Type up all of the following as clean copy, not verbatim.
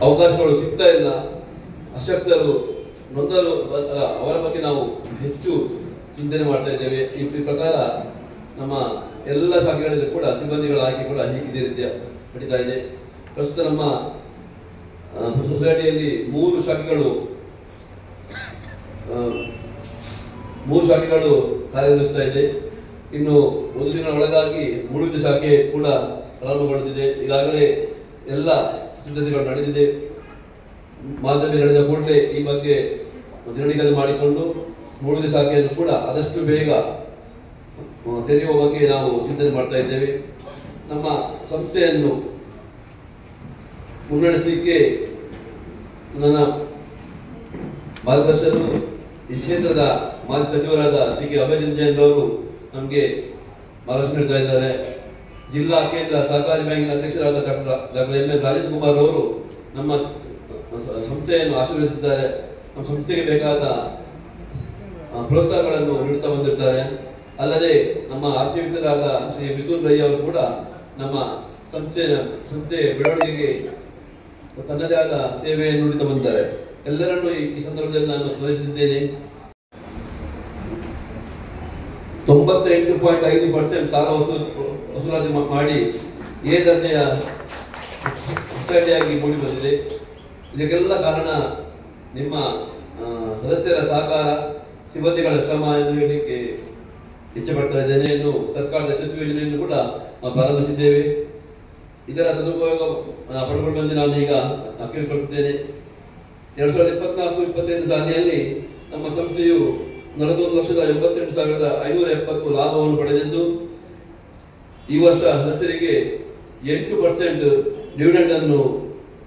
ಅವಕಾಶಗಳು ಸಿಗ್ತಾ ಇಲ್ಲ. ಅಶಕ್ತರು ನೊಂದರು ಅವರ ಬಗ್ಗೆ ನಾವು ಹೆಚ್ಚು ಚಿಂತನೆ ಮಾಡ್ತಾ ಇದ್ದೇವೆ. ಈ ಪ್ರಕಾರ ನಮ್ಮ ಎಲ್ಲ ಶಾಖೆಗಳಲ್ಲಿ ಕೂಡ ಸಿಬ್ಬಂದಿಗಳ ಆಯ್ಕೆ ಕೂಡ ಇದೇ ರೀತಿಯ ನಡೀತಾ ಇದೆ. ಪ್ರಸ್ತುತ ನಮ್ಮ ಸೊಸೈಟಿಯಲ್ಲಿ ಮೂರು ಶಾಖೆಗಳು ಕಾರ್ಯನಿರ್ವಹಿಸ್ತಾ ಇದೆ. ಇನ್ನು ಒಂದು ತಿಂಗಳ ಒಳಗಾಗಿ ಉಳಿದ ಶಾಖೆ ಕೂಡ ಪ್ರಾರಂಭಗೊಳ್ಳುತ್ತಿದೆ. ಈಗಾಗಲೇ ಎಲ್ಲ ಸಿದ್ಧತೆಗಳು ನಡೆದಿದೆ. ಮಾತುಕತೆ ನಡೆದ ಕೂಡಲೇ ಈ ಬಗ್ಗೆ ದೃಢೀಕರಣ ಮಾಡಿಕೊಂಡು ಉಳಿದ ಶಾಖೆಯನ್ನು ಕೂಡ ಆದಷ್ಟು ಬೇಗ ತೆರೆಯುವ ಬಗ್ಗೆ ನಾವು ಚಿಂತನೆ ಮಾಡ್ತಾ ಇದ್ದೇವೆ. ನಮ್ಮ ಸಂಸ್ಥೆಯನ್ನು ಮುನ್ನಡೆಸಲಿಕ್ಕೆ ನನ್ನ ಮಾರ್ಗದರ್ಶಕರು ಈ ಕ್ಷೇತ್ರದ ಮಾಜಿ ಸಚಿವರಾದ ಶ್ರೀ ಕೆ ಅಭಯಚಂದ್ರನ್ ಅವರು ನಮಗೆ ಮಾರ್ಗದರ್ಶನ ನೀಡ್ತಾ ಇದ್ದಾರೆ. ಜಿಲ್ಲಾ ಕೇಂದ್ರ ಸಹಕಾರಿ ಬ್ಯಾಂಕಿನ ಅಧ್ಯಕ್ಷರಾದ doctor M N Rajendra Kumar ಅವರು ನಮ್ಮ ಸಂಸ್ಥೆಯನ್ನು ಆಶೀರ್ವದಿಸಿದ್ದಾರೆ. ನಮ್ಮ ಸಂಸ್ಥೆಗೆ ಬೇಕಾದ ಪ್ರೋತ್ಸಾಹಗಳನ್ನು ನೀಡುತ್ತಾ ಬಂದಿರ್ತಾರೆ. ಅಲ್ಲದೆ ನಮ್ಮ ಆತ್ಮೀಯರಾದ ಶ್ರೀ ಮಿಥುನ್ ರೈ ಅವರು ಕೂಡ ನಮ್ಮ ಸಂಸ್ಥೆಯ ಬೆಳವಣಿಗೆಗೆ ತನ್ನದೇ ಆದ ಸೇವೆಯನ್ನು ನೀಡುತ್ತಾ ಬಂದಿದ್ದಾರೆ. ಎಲ್ಲರನ್ನೂ ಈ ಸಂದರ್ಭದಲ್ಲಿ ನಾನು ಸ್ಮರಿಸಿದ್ದೇನೆ. 98.5% ಸಾಲ ವಸೂಲಾತಿ ಮಾಡಿ ಎ ದರ್ಜೆಯ ಸೊಸೈಟಿಯಾಗಿ ಮೂಡಿ ಬಂದಿದೆ. ಇದಕ್ಕೆಲ್ಲ ಕಾರಣ ನಿಮ್ಮ ಸದಸ್ಯರ ಸಹಕಾರ, ಸಿಬ್ಬಂದಿಗಳ ಶ್ರಮ ಎಂದು ಹೇಳಲಿಕ್ಕೆ ಇಚ್ಛೆ ಪಡ್ತಾ ಇದ್ದೇನೆ. ಇನ್ನು ಸರ್ಕಾರದ ಯಶಸ್ವಿ ಯೋಜನೆಯನ್ನು ಕೂಡ ನಾವು ಪ್ರಾರಂಭಿಸಿದ್ದೇವೆ. ಇದರ ಸದುಪಯೋಗ ಪಡೆದುಕೊಂಡು ಬಂದು ನಾನು ಈಗ ಕೇಳಿಕೊಳ್ಳುತ್ತೇನೆ. 2024-25 ಸಾಲಿನಲ್ಲಿ ನಮ್ಮ ಸಂಸ್ಥೆಯು 41,88,570 ಲಾಭವನ್ನು ಪಡೆದಿದ್ದು, ಈ ವರ್ಷ ಸದಸ್ಯರಿಗೆ 8% ಡಿವಿಡೆಂಡ್ ಅನ್ನು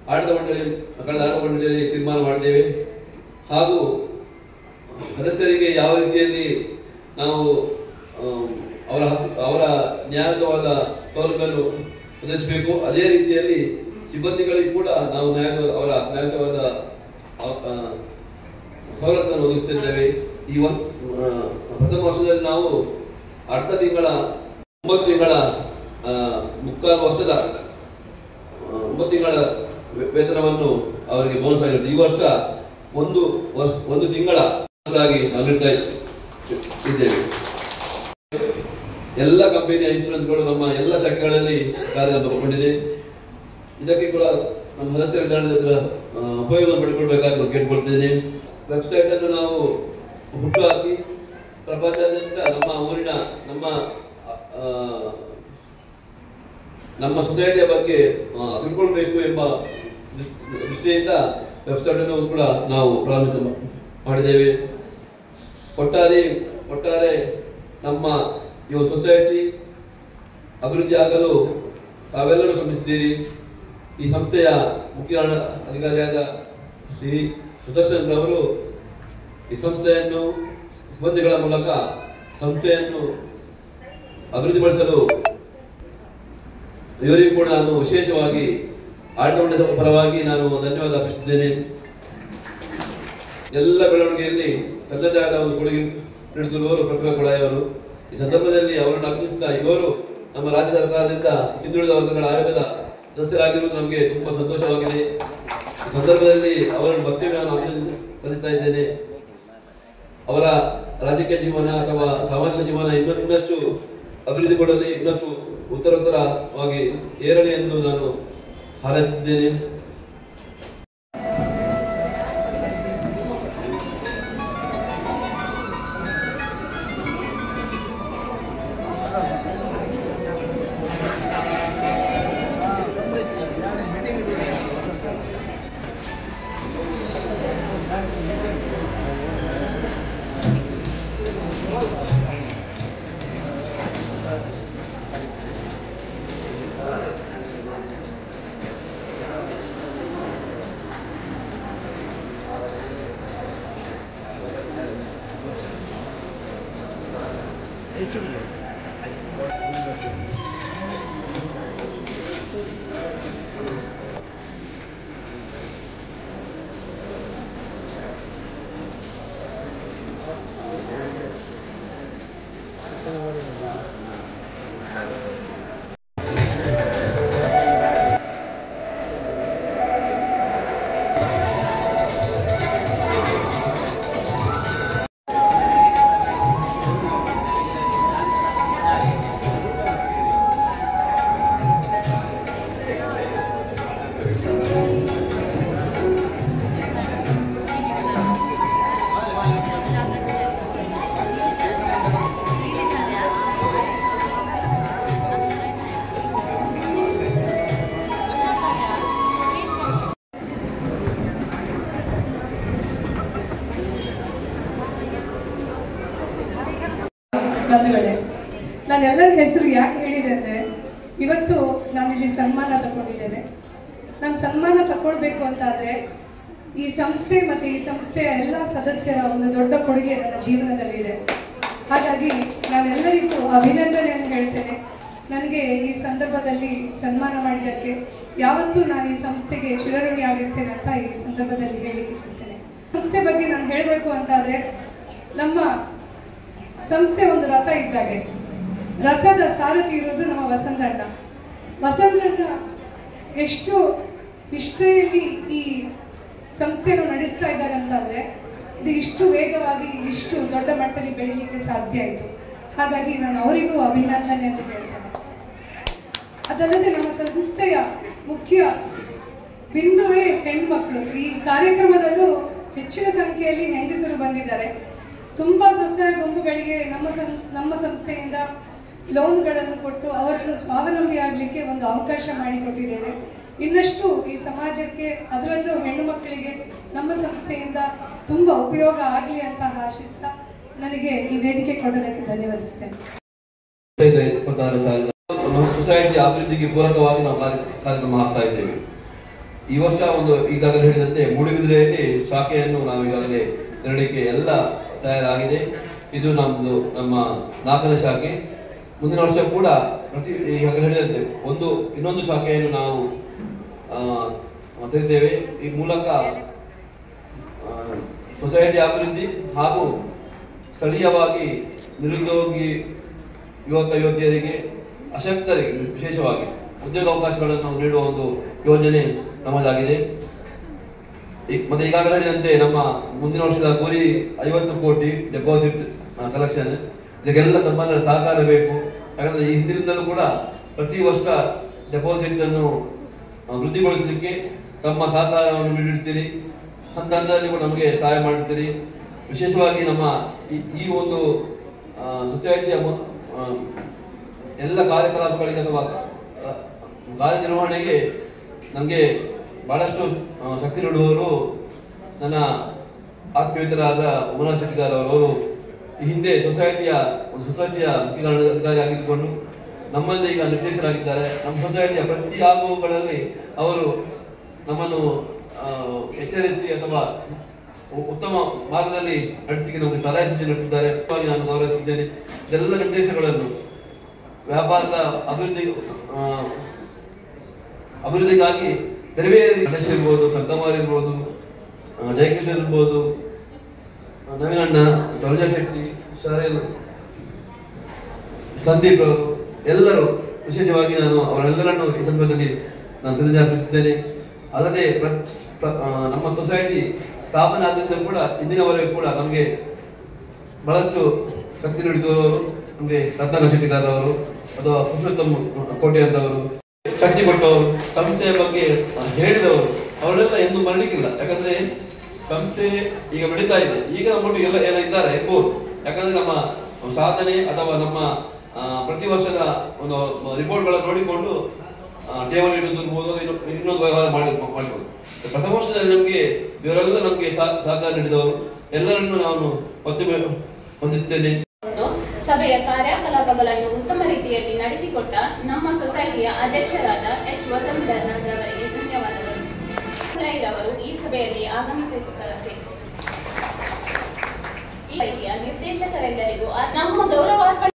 ಕಳೆದ ಆಡಳಿತ ಮಂಡಳಿಯಲ್ಲಿ ತೀರ್ಮಾನ ಮಾಡಿದ್ದೇವೆ. ಹಾಗೂ ಸದಸ್ಯರಿಗೆ ಯಾವ ರೀತಿಯಲ್ಲಿ ನಾವು ಅವರ ನ್ಯಾಯಯುತವಾದ ಸೌಲಭ್ಯವನ್ನು ಒದಗಿಸಬೇಕು, ಅದೇ ರೀತಿಯಲ್ಲಿ ಸಿಬ್ಬಂದಿಗಳಿಗೆ ಕೂಡ ನಾವು ಅವರ ನ್ಯಾಯಯುತವಾದ ಸವಲತ್ತನ್ನು ಒದಗಿಸುತ್ತಿದ್ದೇವೆ. ಈ ಪ್ರಥಮ ವರ್ಷದಲ್ಲಿ ನಾವು 9 ತಿಂಗಳ ಮುಕ್ಕಾಲು ವರ್ಷದ 9 ತಿಂಗಳ ವೇತನವನ್ನು ಅವರಿಗೆ ಬೋನಸ್ ಆಗಿರುತ್ತೆ. ಈ ವರ್ಷ ಒಂದು ತಿಂಗಳ ಆಗಿ ನಾವು ನೀಡ್ತಾ ಇದ್ದೇವೆ. ಎಲ್ಲ ಕಂಪನಿಯ ಇನ್ಶೂರೆನ್ಸ್ಗಳು ನಮ್ಮ ಎಲ್ಲ ಶಾಖೆಗಳಲ್ಲಿ ಕಾರ್ಯನಿರ್ವಹಿಸಿಕೊಂಡಿದೆ. ಇದಕ್ಕೆ ಕೂಡ ನಮ್ಮ ಸದಸ್ಯರ ಹತ್ರ ಉಪಯೋಗ ಪಡೆದುಕೊಳ್ಬೇಕಾಗಿ ನಾನು ಕೇಳಿಕೊಳ್ತೇನೆ. ವೆಬ್ಸೈಟ್ ಅನ್ನು ನಾವು ಹುಟ್ಟುಹಾಕಿ ಪ್ರಪಂಚದಾದ್ಯಂತ ನಮ್ಮ ಊರಿನ ನಮ್ಮ ಸೊಸೈಟಿಯ ಬಗ್ಗೆ ತಿಳ್ಕೊಳ್ಬೇಕು ಎಂಬ ದೃಷ್ಟಿಯಿಂದ ವೆಬ್ಸೈಟ್ ಅನ್ನು ಕೂಡ ನಾವು ಮಾಡಿದ್ದೇವೆ. ಒಟ್ಟಾರೆ ನಮ್ಮ ಈ ಸೊಸೈಟಿ ಅಭಿವೃದ್ಧಿ ಆಗಲು ತಾವೆಲ್ಲರೂ ಶ್ರಮಿಸಿದ್ದೀರಿ. ಈ ಸಂಸ್ಥೆಯ ಮುಖ್ಯ ಅಧಿಕಾರಿಯಾದ ಶ್ರೀ ಸುದರ್ಶನ್ ರವರು ಈ ಸಂಸ್ಥೆಯನ್ನು ಸಿಬ್ಬಂದಿಗಳ ಮೂಲಕ ಸಂಸ್ಥೆಯನ್ನು ಅಭಿವೃದ್ಧಿಪಡಿಸಲು ಇವರಿಗೂ ಕೂಡ ನಾನು ವಿಶೇಷವಾಗಿ ಆಡಳಿತ ಮಂಡಳಿಯ ಪರವಾಗಿ ನಾನು ಧನ್ಯವಾದ ಅರ್ಪಿಸಿದ್ದೇನೆ. ಎಲ್ಲ ಬೆಳವಣಿಗೆಯಲ್ಲಿ ತನ್ನದೇ ಆದ ಒಂದು ಕೊಡುಗೆ ನೀಡುತ್ತಿರುವವರು ಪ್ರತಿಭಾ ಕೊಳಾಯವರು. ಈ ಸಂದರ್ಭದಲ್ಲಿ ಅವರನ್ನು ಅಭಿನಂದಿಸುತ್ತಾ ಇವರು ನಮ್ಮ ರಾಜ್ಯ ಸರ್ಕಾರದಿಂದ ಹಿಂದುಳಿದ ವರ್ಗಗಳ ಆಯೋಗದ ಸದಸ್ಯರಾಗಿರುವುದು ನಮಗೆ ತುಂಬಾ ಸಂತೋಷವಾಗಿದೆ. ಈ ಸಂದರ್ಭದಲ್ಲಿ ಅವರನ್ನು ಭಕ್ತಿಗೆ ನಾನು ಸಲ್ಲಿಸ್ತಾ ಇದ್ದೇನೆ. ಅವರ ರಾಜಕೀಯ ಜೀವನ ಅಥವಾ ಸಾಮಾಜಿಕ ಜೀವನ ಇನ್ನಷ್ಟು ಅಭಿವೃದ್ಧಿ ಕೊಡಲಿ, ಇನ್ನಷ್ಟು ಉತ್ತರೋತ್ತರವಾಗಿ ಏರಲಿ ಎಂದು ನಾನು ಹಾರೈಸುತ್ತಿದ್ದೇನೆ. ಬಂಧುಗಳೇ, ನಾನೆಲ್ಲರ ಹೆಸರು ಯಾಕೆ ಹೇಳಿದೆ ಅಂದರೆ, ಇವತ್ತು ನಾನಿಲ್ಲಿ ಸನ್ಮಾನ ತಗೊಂಡಿದ್ದೇನೆ. ನಾನು ಸನ್ಮಾನ ತಗೊಳ್ಬೇಕು ಅಂತಾದರೆ ಈ ಸಂಸ್ಥೆ ಮತ್ತು ಈ ಸಂಸ್ಥೆಯ ಎಲ್ಲ ಸದಸ್ಯರ ಒಂದು ದೊಡ್ಡ ಕೊಡುಗೆ ನನ್ನ ಜೀವನದಲ್ಲಿದೆ. ಹಾಗಾಗಿ ನಾನೆಲ್ಲರಿಗೂ ಅಭಿನಂದನೆಯನ್ನು ಹೇಳ್ತೇನೆ. ನನಗೆ ಈ ಸಂದರ್ಭದಲ್ಲಿ ಸನ್ಮಾನ ಮಾಡಿದ್ದಕ್ಕೆ ಯಾವತ್ತೂ ನಾನು ಈ ಸಂಸ್ಥೆಗೆ ಚಿರಋಣಿಯಾಗಿರ್ತೇನೆ ಅಂತ ಈ ಸಂದರ್ಭದಲ್ಲಿ ಹೇಳಲಿಕ್ಕೆ ಇಚ್ಛಿಸ್ತೇನೆ. ಸಂಸ್ಥೆ ಬಗ್ಗೆ ನಾನು ಹೇಳಬೇಕು ಅಂತಾದರೆ, ನಮ್ಮ ಸಂಸ್ಥೆ ಒಂದು ರಥ ಇದ್ದಾಗೆ. ರಥದ ಸಾರಥಿ ಇರೋದು ನಮ್ಮ ವಸಂತಣ್ಣ. ವಸಂತಣ್ಣ ಎಷ್ಟು ನಿಷ್ಠೆಯಲ್ಲಿ ಈ ಸಂಸ್ಥೆಯನ್ನು ನಡೆಸ್ತಾ ಇದ್ದಾರೆ ಅಂತಂದರೆ, ಇದು ಇಷ್ಟು ವೇಗವಾಗಿ ಇಷ್ಟು ದೊಡ್ಡ ಮಟ್ಟದಲ್ಲಿ ಬೆಳೀಲಿಕ್ಕೆ ಸಾಧ್ಯ ಆಯಿತು. ಹಾಗಾಗಿ ನಾನು ಅವರಿಗೂ ಅಭಿನಂದನೆಯನ್ನು ಹೇಳ್ತೇನೆ. ಅದಲ್ಲದೆ ನಮ್ಮ ಸಂಸ್ಥೆಯ ಮುಖ್ಯ ಬಿಂದುವೇ ಹೆಣ್ಮಕ್ಳು. ಈ ಕಾರ್ಯಕ್ರಮದಲ್ಲೂ ಹೆಚ್ಚಿನ ಸಂಖ್ಯೆಯಲ್ಲಿ ಹೆಂಗಸರು ಬಂದಿದ್ದಾರೆ. ತುಂಬ ಸ್ವಸಹಾಯ ಗುಂಪುಗಳಿಗೆ ನಮ್ಮ ಸಂಸ್ಥೆಯಿಂದ ಲೋನ್ಗಳನ್ನು ಕೊಟ್ಟು ಅವರನ್ನು ಸ್ವಾವಲಂಬಿ ಆಗಲಿಕ್ಕೆ ಒಂದು ಅವಕಾಶ ಮಾಡಿಕೊಟ್ಟಿದ್ದೇವೆ. ಇನ್ನಷ್ಟು ಈ ಸಮಾಜಕ್ಕೆ, ಅದರಲ್ಲೂ ಹೆಣ್ಣು ಮಕ್ಕಳಿಗೆ ನಮ್ಮ ಸಂಸ್ಥೆಯಿಂದ ತುಂಬ ಉಪಯೋಗ ಆಗಲಿ ಅಂತ ಆಶಿಸ್ತಾ ನನಗೆ ಈ ವೇದಿಕೆ ಕೊಡೋದಕ್ಕೆ ಧನ್ಯವಾದಿಸ್ತೇನೆ. ಸೊಸೈಟಿ ಅಭಿವೃದ್ಧಿಗೆ ಪೂರಕವಾಗಿ ನಾವು ಕಾರ್ಯಕ್ರಮ ಹಾಕ್ತಾ ಇದ್ದೇವೆ. ಈ ವರ್ಷ ಈಗಾಗಲೇ ಹೇಳಿದಂತೆ ಮೂಡುಬಿದಿರೆಯಲ್ಲಿ ಶಾಖೆಯನ್ನು ನಾವು ಈಗಾಗಲೇ ತೆರಳಿಕೆ ಎಲ್ಲ ತಯಾರಾಗಿದೆ. ಇದು ನಮ್ಮ 4ನೇ ಶಾಖೆ. ಮುಂದಿನ ವರ್ಷ ಕೂಡ ಈಗಾಗಲೇ ಹೇಳಿದಂತೆ ಇನ್ನೊಂದು ಶಾಖೆಯನ್ನು ನಾವು ತೆರೆದೇವೆ. ಈ ಮೂಲಕ ಸೊಸೈಟಿ ಅಭಿವೃದ್ಧಿ ಹಾಗೂ ಸ್ಥಳೀಯವಾಗಿ ನಿರುದ್ಯೋಗಿ ಯುವಕ ಯುವತಿಯರಿಗೆ, ಅಶಕ್ತರಿಗೆ ವಿಶೇಷವಾಗಿ ಉದ್ಯೋಗಾವಕಾಶಗಳನ್ನು ನೀಡುವ ಒಂದು ಯೋಜನೆ ನಮ್ಮದಾಗಿದೆ. ಮತ್ತೆ ಈಗಾಗಲೇ ಹೇಳಿದಂತೆ ನಮ್ಮ ಮುಂದಿನ ವರ್ಷದ ಗುರಿ 50 ಕೋಟಿ ಡೆಪಾಸಿಟ್ ಕಲೆಕ್ಷನ್. ಇದಕ್ಕೆಲ್ಲ ತಮ್ಮಲ್ಲಿ ಸಹಕಾರ ಬೇಕು. ಯಾಕಂದ್ರೆ ಈ ಹಿಂದಿನಿಂದಲೂ ಕೂಡ ಪ್ರತಿ ವರ್ಷ ಡೆಪಾಸಿಟ್ ಅನ್ನು ವೃದ್ಧಿಗೊಳಿಸಲಿಕ್ಕೆ ತಮ್ಮ ಸಹಕಾರವನ್ನು ನೀಡುತ್ತೀರಿ. ಹಂತದಲ್ಲಿ ಕೂಡ ನಮಗೆ ಸಹಾಯ ಮಾಡುತ್ತೀರಿ. ವಿಶೇಷವಾಗಿ ನಮ್ಮ ಈ ಒಂದು ಸೊಸೈಟಿಯ ಎಲ್ಲ ಕಾರ್ಯಕಲಾಪಗಳಿಗೆ ಅಥವಾ ಕಾರ್ಯನಿರ್ವಹಣೆಗೆ ನನಗೆ ಬಹಳಷ್ಟು ಶಕ್ತಿ ನೀಡುವವರು ನನ್ನ ಆತ್ಮೀಯರಾದ ಉಮರಾ ಶೆಟ್ಟಿಗಾರ್ ಅವರು. ಈ ಹಿಂದೆ ಸೊಸೈಟಿಯ ಮುಖ್ಯ ಅಧಿಕಾರಿ ಆಗಿದ್ದುಕೊಂಡು ನಮ್ಮಲ್ಲಿ ಈಗ ನಿರ್ದೇಶಕರಾಗಿದ್ದಾರೆ. ನಮ್ಮ ಸೊಸೈಟಿಯ ಪ್ರತಿ ಆಗುಗಳಲ್ಲಿ ಅವರು ನಮ್ಮನ್ನು ಎಚ್ಚರಿಸಿ ಅಥವಾ ಉತ್ತಮ ಮಾರ್ಗದಲ್ಲಿ ನಡೆಸಲಿಕ್ಕೆ ನಮಗೆ ಸಲಹೆ ಸೂಚನೆ ನೀಡುತ್ತಿದ್ದಾರೆ. ನಾನು ಗೌರವಿಸಿದ್ದೇನೆ. ಇದೆಲ್ಲ ನಿರ್ದೇಶನಗಳನ್ನು ವ್ಯಾಪಾರದ ಅಭಿವೃದ್ಧಿಗಾಗಿ ಬೇರೆ ಬೇರೆ ಗಣೇಶ್ ಇರ್ಬೋದು, ಶಂಕಮಾರ್ ಇರ್ಬೋದು, ಜಯಕೃಷ್ಣ ಇರ್ಬೋದು, ನವೀನಣ್ಣ, ತನುಜಾ ಶೆಟ್ಟಿ, ಶಾರೇಲ್, ಸಂದೀಪ್ ಅವರು ಎಲ್ಲರೂ ವಿಶೇಷವಾಗಿ ನಾನು ಅವರೆಲ್ಲರನ್ನು ಈ ಸಂದರ್ಭದಲ್ಲಿ ನಾನು ಕೃತಜ್ಞತೆ ಅರ್ಪಿಸುತ್ತೇನೆ. ಅಲ್ಲದೆ ನಮ್ಮ ಸೊಸೈಟಿ ಸ್ಥಾಪನೆ ಆದ್ರಿಂದ ಕೂಡ ಇಂದಿನವರೆಗೂ ಕೂಡ ನಮಗೆ ಬಹಳಷ್ಟು ಶಕ್ತಿ ನೀಡಿದವರು ನಮಗೆ ರತ್ನಾಕರ್ ಶೆಟ್ಟಿಗಾರ್ ಅವರು ಅಥವಾ ಪುರುಷೋತ್ತಮ್ ಕೋಟೆಯವರು, ಶಕ್ತಿ ಕೊಟ್ಟವರು, ಸಂಸ್ಥೆಯ ಬಗ್ಗೆ ಹೇಳಿದವರು, ಅವರೆಲ್ಲ ಎಂದು ಮರಳಿಕ್ಕಿಲ್ಲ. ಯಾಕಂದ್ರೆ ಸಂಸ್ಥೆ ಈಗ ಬೆಳೀತಾ ಇದೆ. ಈಗ ನಮ್ಮೊಟ್ಟಿಗೆ ಎಲ್ಲ ಇದ್ದಾರೆ ಇರ್ಬೋದು. ಯಾಕಂದ್ರೆ ನಮ್ಮ ಸಾಧನೆ ಅಥವಾ ನಮ್ಮ ಪ್ರತಿ ವರ್ಷದ ಒಂದು ರಿಪೋರ್ಟ್ಗಳನ್ನು ನೋಡಿಕೊಂಡು ಠೇವಣಿ ಇಡುವುದು ಇರ್ಬೋದು, ಇನ್ನೊಂದು ವ್ಯವಹಾರ ಮಾಡಬಹುದು. ಪ್ರಥಮ ವರ್ಷದಲ್ಲಿ ನಮಗೆ ಇವರೆಲ್ಲ ನಮಗೆ ಸಹಕಾರ ನೀಡಿದವರು ಎಲ್ಲರನ್ನು ನಾನು ಮತ್ತೊಮ್ಮೆ ಹೊಂದಿದ್ದೇನೆ. ಸಭೆಯ ಕಾರ್ಯಕಲಾಪಗಳನ್ನು ಉತ್ತಮ ರೀತಿಯಲ್ಲಿ ನಡೆಸಿಕೊಟ್ಟ ನಮ್ಮ ಸೊಸೈಟಿಯ ಅಧ್ಯಕ್ಷರಾದ ಎಚ್ ವಸಂತರವರಿಗೆ ಧನ್ಯವಾದಗಳು. ಅವರು ಈ ಸಭೆಯಲ್ಲಿ ಆಗಮಿಸಿರುತ್ತಾರೆ. ಈ ನಿರ್ದೇಶಕರೆಲ್ಲರಿಗೂ ನಮ್ಮ ಗೌರವಾರ್ಪಣೆ.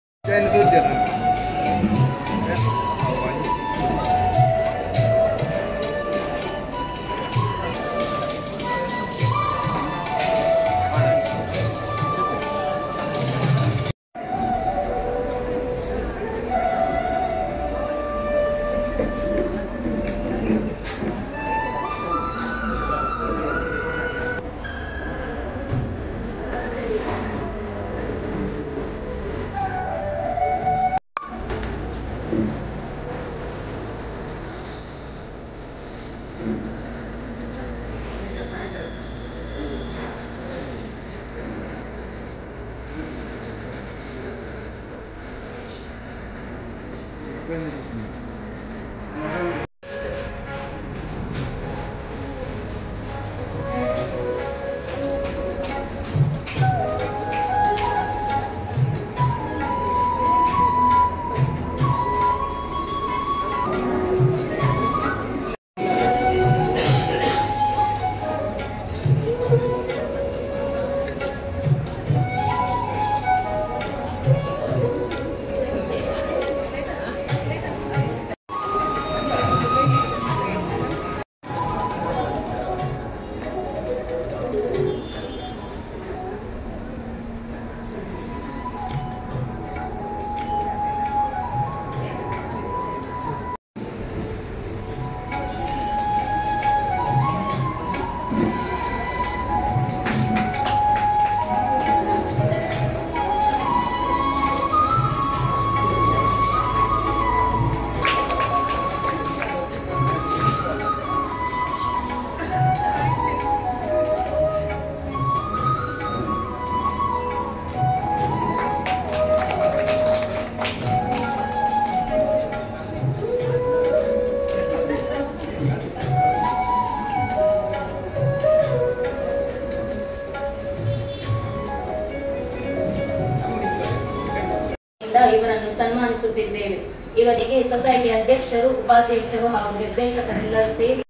ಗೌರವಿಸುತ್ತಿದ್ದೇವೆ. ಇವರಿಗೆ ಸೊಸೈಟಿ ಅಧ್ಯಕ್ಷರು, ಉಪಾಧ್ಯಕ್ಷರು ಹಾಗೂ ನಿರ್ದೇಶಕರೆಲ್ಲರೂ ಸೇರಿ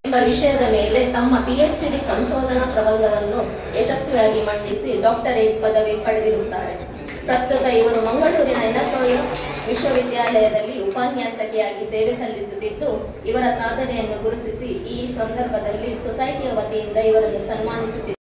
ಎಂಬ ವಿಷಯದ ಮೇಲೆ ತಮ್ಮ PhD ಸಂಶೋಧನಾ ಪ್ರಬಂಧವನ್ನು ಯಶಸ್ವಿಯಾಗಿ ಮಂಡಿಸಿ ಡಾಕ್ಟರೇಟ್ ಪದವಿ ಪಡೆದಿರುತ್ತಾರೆ. ಪ್ರಸ್ತುತ ಇವರು ಮಂಗಳೂರಿನ ಎನಕೋಯ ವಿಶ್ವವಿದ್ಯಾಲಯದಲ್ಲಿ ಉಪನ್ಯಾಸಕಿಯಾಗಿ ಸೇವೆ ಸಲ್ಲಿಸುತ್ತಿದ್ದು, ಇವರ ಸಾಧನೆಯನ್ನು ಗುರುತಿಸಿ ಈ ಸಂದರ್ಭದಲ್ಲಿ ಸೊಸೈಟಿಯ ವತಿಯಿಂದ ಇವರನ್ನು ಸನ್ಮಾನಿಸುತ್ತಿದ್ದಾರೆ.